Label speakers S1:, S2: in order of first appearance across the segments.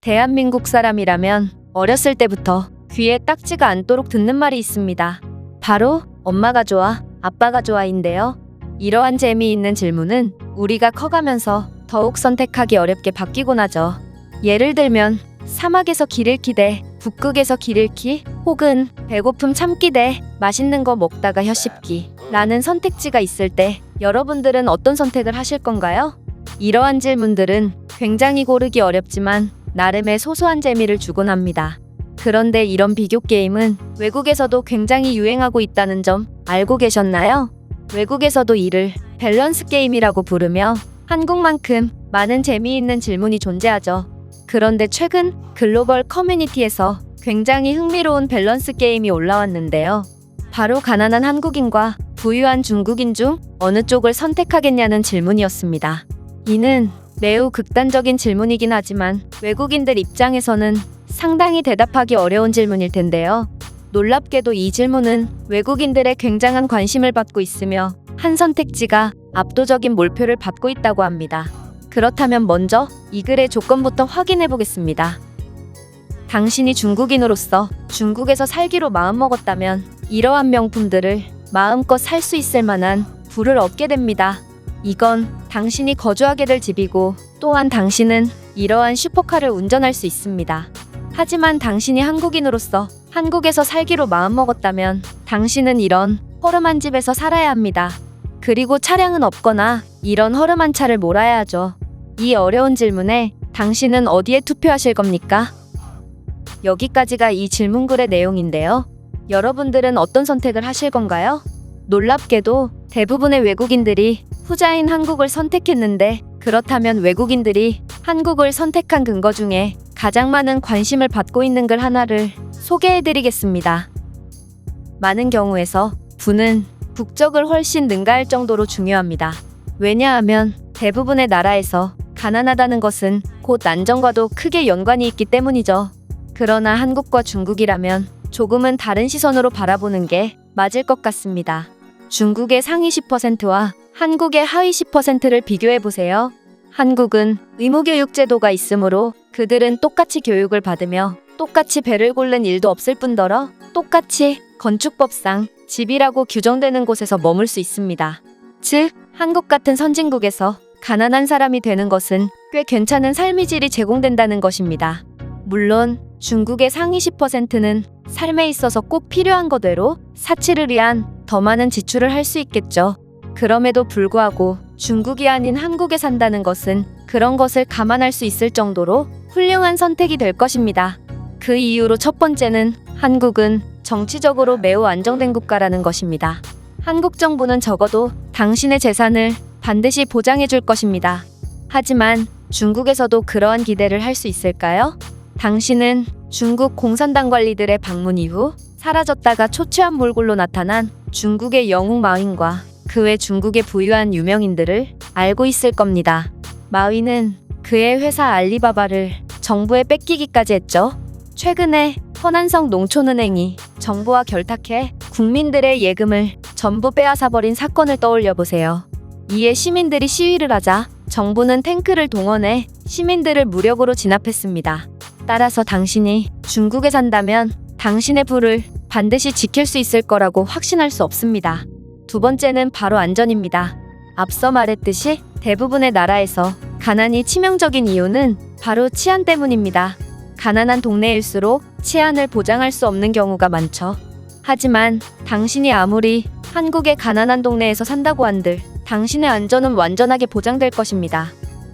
S1: 대한민국 사람이라면 어렸을 때부터 귀에 딱지가 않도록 듣는 말이 있습니다. 바로 엄마가 좋아, 아빠가 좋아인데요. 이러한 재미있는 질문은 우리가 커가면서 더욱 선택하기 어렵게 바뀌곤 하죠. 예를 들면 사막에서 길 잃기 대 북극에서 길 잃기, 혹은 배고픔 참기 대 맛있는 거 먹다가 혀 씹기 라는 선택지가 있을 때 여러분들은 어떤 선택을 하실 건가요? 이러한 질문들은 굉장히 고르기 어렵지만 나름의 소소한 재미를 주곤 합니다. 그런데 이런 비교 게임은 외국에서도 굉장히 유행하고 있다는 점 알고 계셨나요? 외국에서도 이를 밸런스 게임이라고 부르며 한국만큼 많은 재미있는 질문이 존재하죠. 그런데 최근 글로벌 커뮤니티에서 굉장히 흥미로운 밸런스 게임이 올라왔는데요. 바로 가난한 한국인과 부유한 중국인 중 어느 쪽을 선택하겠냐는 질문이었습니다. 이는 매우 극단적인 질문이긴 하지만 외국인들 입장에서는 상당히 대답하기 어려운 질문일 텐데요. 놀랍게도 이 질문은 외국인들의 굉장한 관심을 받고 있으며 한 선택지가 압도적인 몰표를 받고 있다고 합니다. 그렇다면 먼저 이 글의 조건부터 확인해 보겠습니다. 당신이 중국인으로서 중국에서 살기로 마음먹었다면 이러한 명품들을 마음껏 살 수 있을 만한 부를 얻게 됩니다. 이건 당신이 거주하게 될 집이고 또한 당신은 이러한 슈퍼카를 운전할 수 있습니다. 하지만 당신이 한국인으로서 한국에서 살기로 마음먹었다면 당신은 이런 허름한 집에서 살아야 합니다. 그리고 차량은 없거나 이런 허름한 차를 몰아야 하죠. 이 어려운 질문에 당신은 어디에 투표하실 겁니까? 여기까지가 이 질문글의 내용인데요. 여러분들은 어떤 선택을 하실 건가요? 놀랍게도 대부분의 외국인들이 후자인 한국을 선택했는데, 그렇다면 외국인들이 한국을 선택한 근거 중에 가장 많은 관심을 받고 있는 글 하나를 소개해드리겠습니다. 많은 경우에서 부는 국적을 훨씬 능가할 정도로 중요합니다. 왜냐하면 대부분의 나라에서 가난하다는 것은 곧 안정과도 크게 연관이 있기 때문이죠. 그러나 한국과 중국이라면 조금은 다른 시선으로 바라보는 게 맞을 것 같습니다. 중국의 상위 10%와 한국의 하위 10%를 비교해보세요. 한국은 의무교육 제도가 있으므로 그들은 똑같이 교육을 받으며 똑같이 배를 고른 일도 없을 뿐더러 똑같이 건축법상 집이라고 규정되는 곳에서 머물 수 있습니다. 즉, 한국 같은 선진국에서 가난한 사람이 되는 것은 꽤 괜찮은 삶의 질이 제공된다는 것입니다. 물론 중국의 상위 10%는 삶에 있어서 꼭 필요한 것대로 사치를 위한 더 많은 지출을 할 수 있겠죠. 그럼에도 불구하고 중국이 아닌 한국에 산다는 것은 그런 것을 감안할 수 있을 정도로 훌륭한 선택이 될 것입니다. 그 이유로 첫 번째는 한국은 정치적으로 매우 안정된 국가라는 것입니다. 한국 정부는 적어도 당신의 재산을 반드시 보장해 줄 것입니다. 하지만 중국에서도 그러한 기대를 할 수 있을까요? 당신은 중국 공산당 관리들의 방문 이후 사라졌다가 초췌한 몰골로 나타난 중국의 영웅 마윈과 그 외 중국의 부유한 유명인들을 알고 있을 겁니다. 마윈은 그의 회사 알리바바를 정부에 뺏기기까지 했죠. 최근에 허난성 농촌은행이 정부와 결탁해 국민들의 예금을 전부 빼앗아버린 사건을 떠올려 보세요. 이에 시민들이 시위를 하자 정부는 탱크를 동원해 시민들을 무력으로 진압했습니다. 따라서 당신이 중국에 산다면 당신의 부를 반드시 지킬 수 있을 거라고 확신할 수 없습니다. 두 번째는 바로 안전입니다. 앞서 말했듯이 대부분의 나라에서 가난이 치명적인 이유는 바로 치안 때문입니다. 가난한 동네일수록 치안을 보장할 수 없는 경우가 많죠. 하지만 당신이 아무리 한국의 가난한 동네에서 산다고 한들 당신의 안전은 완전하게 보장될 것입니다.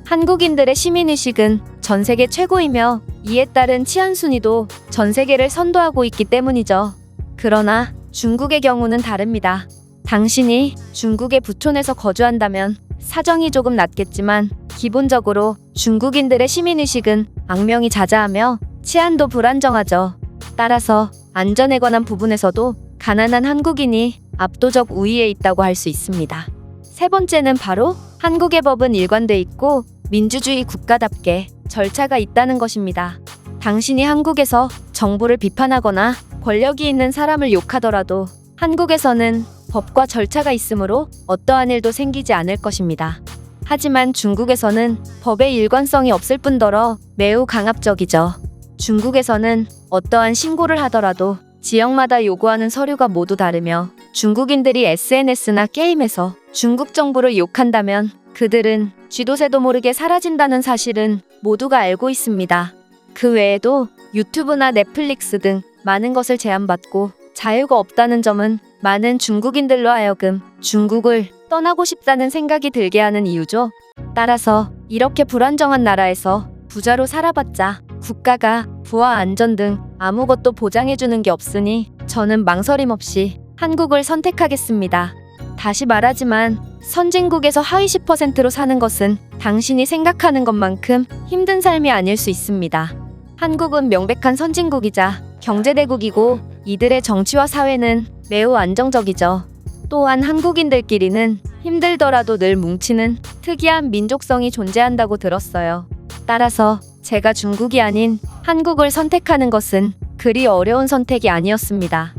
S1: 한국인들의 시민의식은 전 세계 최고이며 이에 따른 치안 순위도 전 세계를 선도하고 있기 때문이죠. 그러나 중국의 경우는 다릅니다. 당신이 중국의 부촌에서 거주한다면 사정이 조금 낫겠지만 기본적으로 중국인들의 시민의식은 악명이 자자하며 치안도 불안정하죠. 따라서 안전에 관한 부분에서도 가난한 한국인이 압도적 우위에 있다고 할 수 있습니다. 세 번째는 바로 한국의 법은 일관돼 있고 민주주의 국가답게 절차가 있다는 것입니다. 당신이 한국에서 정부를 비판하거나 권력이 있는 사람을 욕하더라도 한국에서는 법과 절차가 있으므로 어떠한 일도 생기지 않을 것입니다. 하지만 중국에서는 법의 일관성이 없을 뿐더러 매우 강압적이죠. 중국에서는 어떠한 신고를 하더라도 지역마다 요구하는 서류가 모두 다르며 중국인들이 SNS나 게임에서 중국 정부를 욕한다면 그들은 쥐도 새도 모르게 사라진다는 사실은 모두가 알고 있습니다. 그 외에도 유튜브나 넷플릭스 등 많은 것을 제한받고 자유가 없다는 점은 많은 중국인들로 하여금 중국을 떠나고 싶다는 생각이 들게 하는 이유죠. 따라서 이렇게 불안정한 나라에서 부자로 살아봤자 국가가 부와 안전 등 아무것도 보장해주는 게 없으니 저는 망설임 없이 한국을 선택하겠습니다. 다시 말하지만 선진국에서 하위 10%로 사는 것은 당신이 생각하는 것만큼 힘든 삶이 아닐 수 있습니다. 한국은 명백한 선진국이자 경제대국이고 이들의 정치와 사회는 매우 안정적이죠. 또한 한국인들끼리는 힘들더라도 늘 뭉치는 특이한 민족성이 존재한다고 들었어요. 따라서 제가 중국이 아닌 한국을 선택하는 것은 그리 어려운 선택이 아니었습니다.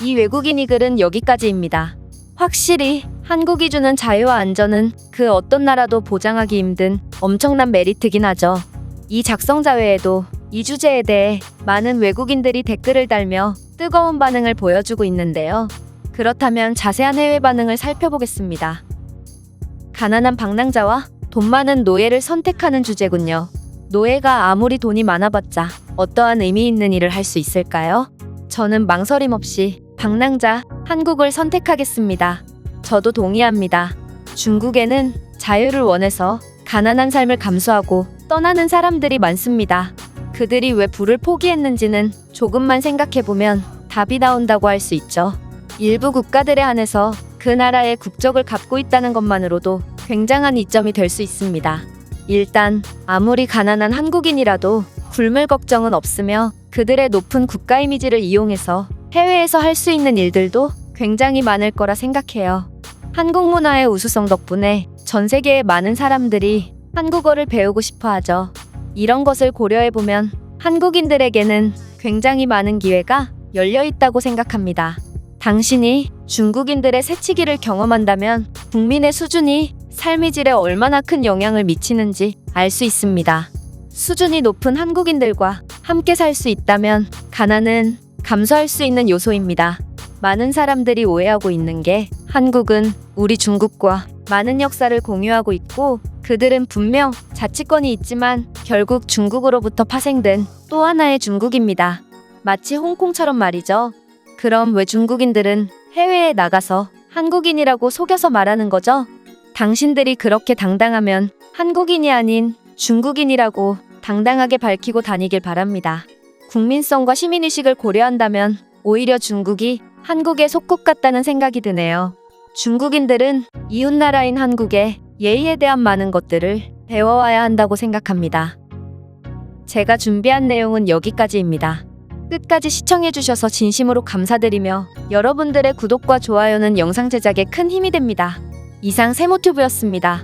S1: 이 외국인이 글은 여기까지입니다. 확실히 한국이 주는 자유와 안전은 그 어떤 나라도 보장하기 힘든 엄청난 메리트긴 하죠. 이 작성자 외에도 이 주제에 대해 많은 외국인들이 댓글을 달며 뜨거운 반응을 보여주고 있는데요. 그렇다면 자세한 해외 반응을 살펴보겠습니다. 가난한 방랑자와 돈 많은 노예를 선택하는 주제군요. 노예가 아무리 돈이 많아봤자 어떠한 의미 있는 일을 할 수 있을까요? 저는 망설임 없이 방랑자 한국을 선택하겠습니다. 저도 동의합니다. 중국에는 자유를 원해서 가난한 삶을 감수하고 떠나는 사람들이 많습니다. 그들이 왜 부를 포기했는지는 조금만 생각해보면 답이 나온다고 할 수 있죠. 일부 국가들에 한해서 그 나라의 국적을 갖고 있다는 것만으로도 굉장한 이점이 될 수 있습니다. 일단 아무리 가난한 한국인이라도 굶을 걱정은 없으며 그들의 높은 국가 이미지를 이용해서 해외에서 할 수 있는 일들도 굉장히 많을 거라 생각해요. 한국 문화의 우수성 덕분에 전 세계의 많은 사람들이 한국어를 배우고 싶어 하죠. 이런 것을 고려해보면 한국인들에게는 굉장히 많은 기회가 열려 있다고 생각합니다. 당신이 중국인들의 새치기를 경험한다면 국민의 수준이 삶의 질에 얼마나 큰 영향을 미치는지 알 수 있습니다. 수준이 높은 한국인들과 함께 살 수 있다면 가난은 감수할 수 있는 요소입니다. 많은 사람들이 오해하고 있는 게 한국은 우리 중국과 많은 역사를 공유하고 있고 그들은 분명 자치권이 있지만 결국 중국으로부터 파생된 또 하나의 중국입니다. 마치 홍콩처럼 말이죠. 그럼 왜 중국인들은 해외에 나가서 한국인이라고 속여서 말하는 거죠? 당신들이 그렇게 당당하면 한국인이 아닌 중국인이라고 당당하게 밝히고 다니길 바랍니다. 국민성과 시민의식을 고려한다면 오히려 중국이 한국의 속국 같다는 생각이 드네요. 중국인들은 이웃나라인 한국의 예의에 대한 많은 것들을 배워와야 한다고 생각합니다. 제가 준비한 내용은 여기까지입니다. 끝까지 시청해주셔서 진심으로 감사드리며 여러분들의 구독과 좋아요는 영상 제작에 큰 힘이 됩니다. 이상 세모튜브였습니다.